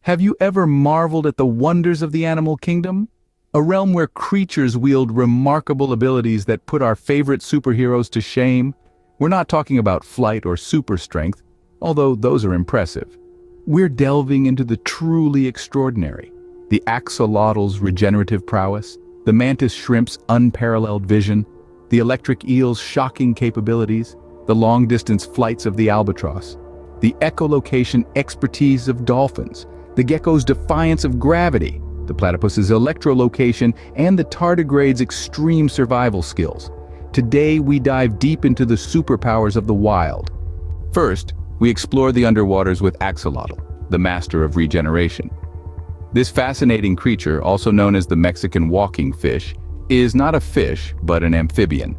Have you ever marveled at the wonders of the animal kingdom? A realm where creatures wield remarkable abilities that put our favorite superheroes to shame? We're not talking about flight or super strength, although those are impressive. We're delving into the truly extraordinary. The axolotl's regenerative prowess, the mantis shrimp's unparalleled vision, the electric eel's shocking capabilities, the long-distance flights of the albatross, the echolocation expertise of dolphins, the gecko's defiance of gravity, the platypus's electrolocation, and the tardigrade's extreme survival skills. Today, we dive deep into the superpowers of the wild. First, we explore the underwaters with axolotl, the master of regeneration. This fascinating creature, also known as the Mexican walking fish, is not a fish, but an amphibian.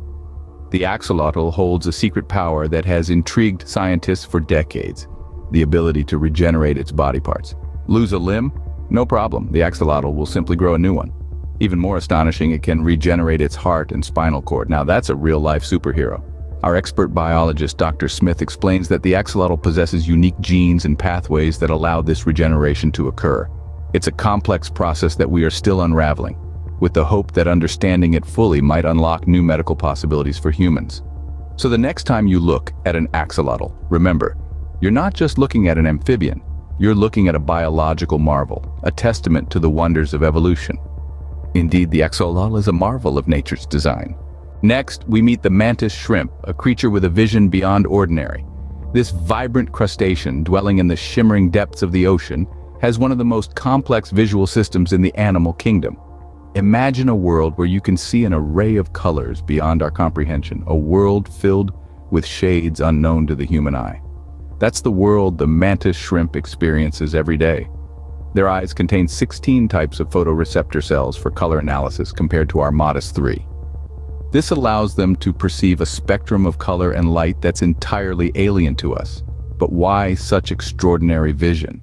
The axolotl holds a secret power that has intrigued scientists for decades: the ability to regenerate its body parts. Lose a limb? No problem, the axolotl will simply grow a new one. Even more astonishing, it can regenerate its heart and spinal cord. Now that's a real-life superhero. Our expert biologist, Dr. Smith, explains that the axolotl possesses unique genes and pathways that allow this regeneration to occur. It's a complex process that we are still unraveling, with the hope that understanding it fully might unlock new medical possibilities for humans. So the next time you look at an axolotl, remember, you're not just looking at an amphibian, you're looking at a biological marvel, a testament to the wonders of evolution. Indeed, the axolotl is a marvel of nature's design. Next, we meet the mantis shrimp, a creature with a vision beyond ordinary. This vibrant crustacean, dwelling in the shimmering depths of the ocean, has one of the most complex visual systems in the animal kingdom. Imagine a world where you can see an array of colors beyond our comprehension, a world filled with shades unknown to the human eye. That's the world the mantis shrimp experiences every day. Their eyes contain 16 types of photoreceptor cells for color analysis compared to our modest 3. This allows them to perceive a spectrum of color and light that's entirely alien to us. But why such extraordinary vision?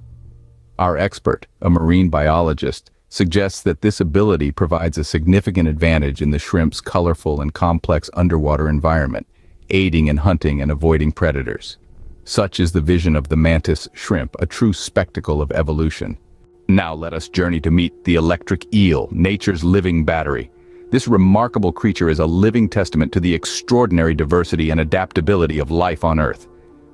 Our expert, a marine biologist, suggests that this ability provides a significant advantage in the shrimp's colorful and complex underwater environment, aiding in hunting and avoiding predators. Such is the vision of the mantis shrimp, a true spectacle of evolution. Now let us journey to meet the electric eel, nature's living battery. This remarkable creature is a living testament to the extraordinary diversity and adaptability of life on Earth.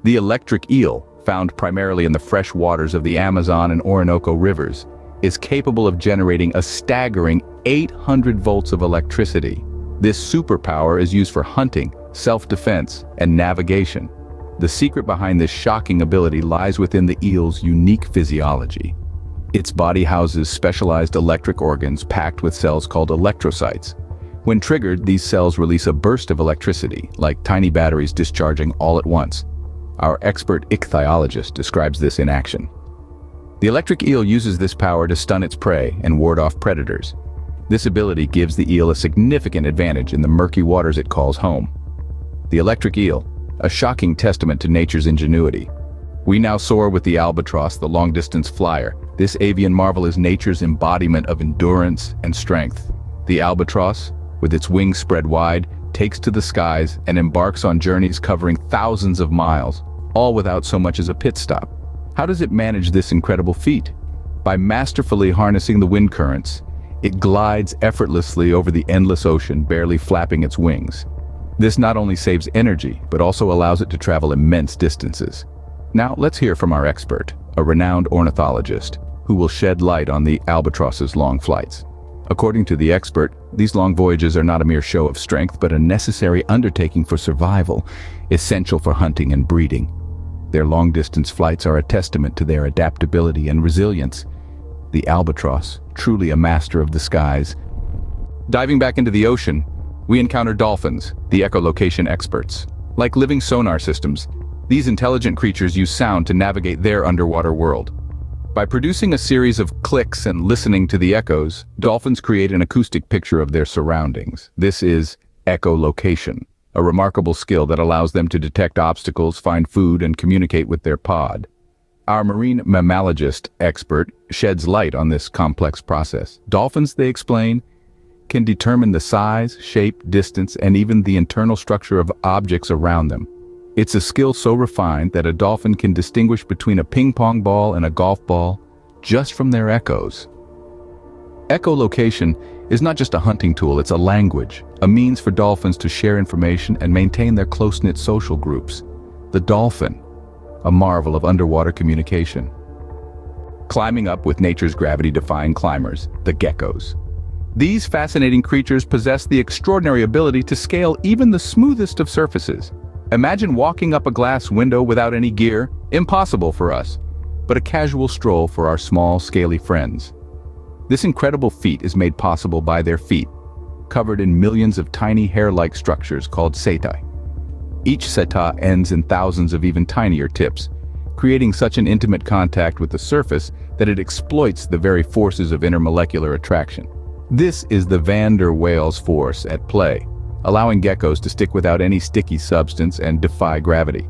The electric eel, found primarily in the fresh waters of the Amazon and Orinoco rivers, is capable of generating a staggering 800 volts of electricity. This superpower is used for hunting, self-defense, and navigation. The secret behind this shocking ability lies within the eel's unique physiology. Its body houses specialized electric organs packed with cells called electrocytes. When triggered, these cells release a burst of electricity, like tiny batteries discharging all at once. Our expert ichthyologist describes this in action. The electric eel uses this power to stun its prey and ward off predators. This ability gives the eel a significant advantage in the murky waters it calls home. The electric eel, a shocking testament to nature's ingenuity. We now soar with the albatross, the long-distance flyer. This avian marvel is nature's embodiment of endurance and strength. The albatross, with its wings spread wide, takes to the skies and embarks on journeys covering thousands of miles, all without so much as a pit stop. How does it manage this incredible feat? By masterfully harnessing the wind currents, it glides effortlessly over the endless ocean, barely flapping its wings. This not only saves energy, but also allows it to travel immense distances. Now let's hear from our expert, a renowned ornithologist, who will shed light on the albatross's long flights. According to the expert, these long voyages are not a mere show of strength, but a necessary undertaking for survival, essential for hunting and breeding. Their long-distance flights are a testament to their adaptability and resilience. The albatross, truly a master of the skies. Diving back into the ocean, we encounter dolphins, the echolocation experts. Like living sonar systems, these intelligent creatures use sound to navigate their underwater world. By producing a series of clicks and listening to the echoes, dolphins create an acoustic picture of their surroundings. This is echolocation, a remarkable skill that allows them to detect obstacles, find food, and communicate with their pod. Our marine mammalogist expert sheds light on this complex process. Dolphins, they explain, can determine the size, shape, distance, and even the internal structure of objects around them. It's a skill so refined that a dolphin can distinguish between a ping pong ball and a golf ball, just from their echoes. Echolocation is not just a hunting tool, it's a language, a means for dolphins to share information and maintain their close-knit social groups. The dolphin, a marvel of underwater communication. Climbing up with nature's gravity-defying climbers, the geckos. These fascinating creatures possess the extraordinary ability to scale even the smoothest of surfaces. Imagine walking up a glass window without any gear, impossible for us, but a casual stroll for our small, scaly friends. This incredible feat is made possible by their feet, covered in millions of tiny hair-like structures called setae. Each seta ends in thousands of even tinier tips, creating such an intimate contact with the surface that it exploits the very forces of intermolecular attraction. This is the van der Waals force at play, allowing geckos to stick without any sticky substance and defy gravity.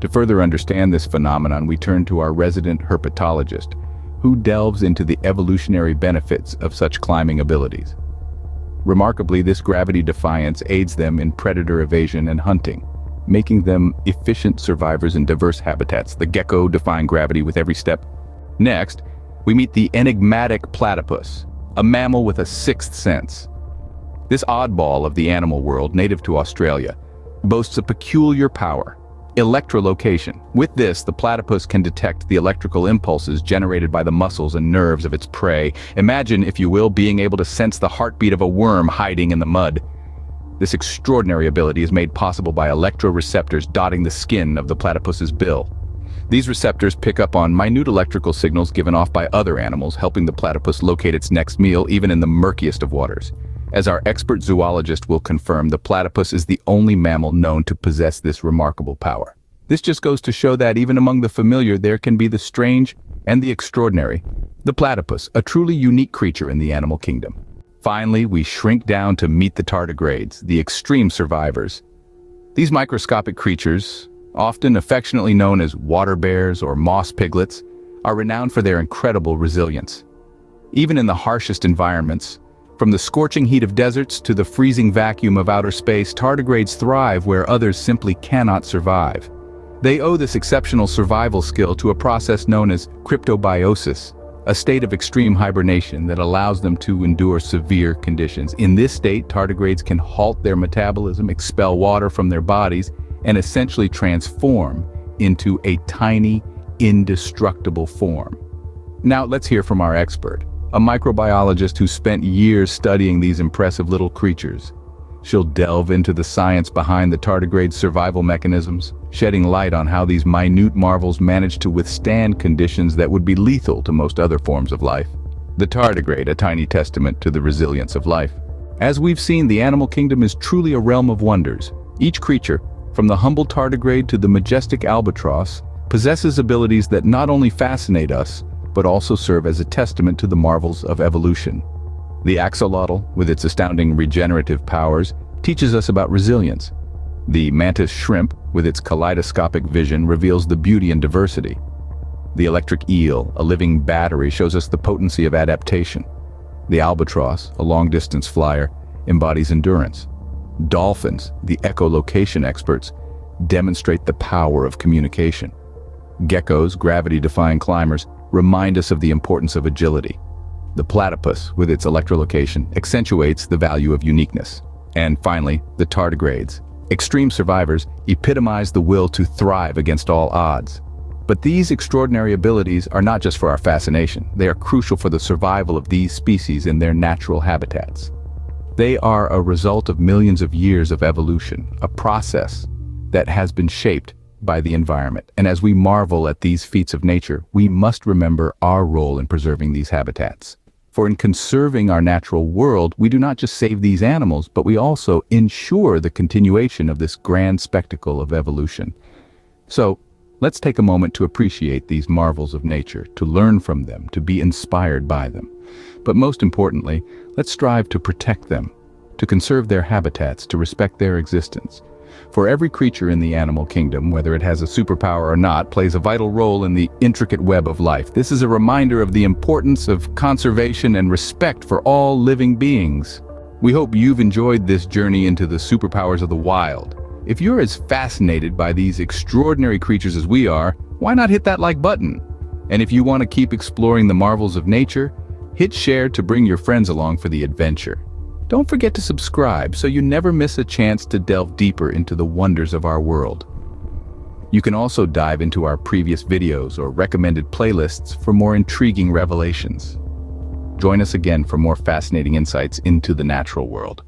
To further understand this phenomenon, we turn to our resident herpetologist, who delves into the evolutionary benefits of such climbing abilities. Remarkably, this gravity defiance aids them in predator evasion and hunting, making them efficient survivors in diverse habitats. The gecko defying gravity with every step. Next, we meet the enigmatic platypus, a mammal with a sixth sense. This oddball of the animal world, native to Australia, boasts a peculiar power: electrolocation. With this, the platypus can detect the electrical impulses generated by the muscles and nerves of its prey. Imagine, if you will, being able to sense the heartbeat of a worm hiding in the mud. This extraordinary ability is made possible by electroreceptors dotting the skin of the platypus's bill. These receptors pick up on minute electrical signals given off by other animals, helping the platypus locate its next meal even in the murkiest of waters. As our expert zoologist will confirm, the platypus is the only mammal known to possess this remarkable power. This just goes to show that even among the familiar, there can be the strange and the extraordinary. The platypus, a truly unique creature in the animal kingdom. Finally, we shrink down to meet the tardigrades, the extreme survivors. These microscopic creatures, often affectionately known as water bears or moss piglets, are renowned for their incredible resilience. Even in the harshest environments, from the scorching heat of deserts to the freezing vacuum of outer space, tardigrades thrive where others simply cannot survive. They owe this exceptional survival skill to a process known as cryptobiosis, a state of extreme hibernation that allows them to endure severe conditions. In this state, tardigrades can halt their metabolism, expel water from their bodies, and essentially transform into a tiny, indestructible form. Now let's hear from our expert, a microbiologist who spent years studying these impressive little creatures. She'll delve into the science behind the tardigrade's survival mechanisms, shedding light on how these minute marvels manage to withstand conditions that would be lethal to most other forms of life. The tardigrade, a tiny testament to the resilience of life. As we've seen, the animal kingdom is truly a realm of wonders. Each creature, from the humble tardigrade to the majestic albatross, possesses abilities that not only fascinate us, but also serve as a testament to the marvels of evolution. The axolotl, with its astounding regenerative powers, teaches us about resilience. The mantis shrimp, with its kaleidoscopic vision, reveals the beauty and diversity. The electric eel, a living battery, shows us the potency of adaptation. The albatross, a long-distance flyer, embodies endurance. Dolphins, the echolocation experts, demonstrate the power of communication. Geckos, gravity-defying climbers, remind us of the importance of agility. The platypus, with its electrolocation, accentuates the value of uniqueness. And finally, the tardigrades, extreme survivors, epitomize the will to thrive against all odds. But these extraordinary abilities are not just for our fascination. They are crucial for the survival of these species in their natural habitats. They are a result of millions of years of evolution, a process that has been shaped by the environment. And as we marvel at these feats of nature, we must remember our role in preserving these habitats. For in conserving our natural world, we do not just save these animals, but we also ensure the continuation of this grand spectacle of evolution. So, let's take a moment to appreciate these marvels of nature, to learn from them, to be inspired by them. But most importantly, let's strive to protect them, to conserve their habitats, to respect their existence. For every creature in the animal kingdom, whether it has a superpower or not, plays a vital role in the intricate web of life. This is a reminder of the importance of conservation and respect for all living beings. We hope you've enjoyed this journey into the superpowers of the wild. If you're as fascinated by these extraordinary creatures as we are, why not hit that like button? And if you want to keep exploring the marvels of nature, hit share to bring your friends along for the adventure. Don't forget to subscribe so you never miss a chance to delve deeper into the wonders of our world. You can also dive into our previous videos or recommended playlists for more intriguing revelations. Join us again for more fascinating insights into the natural world.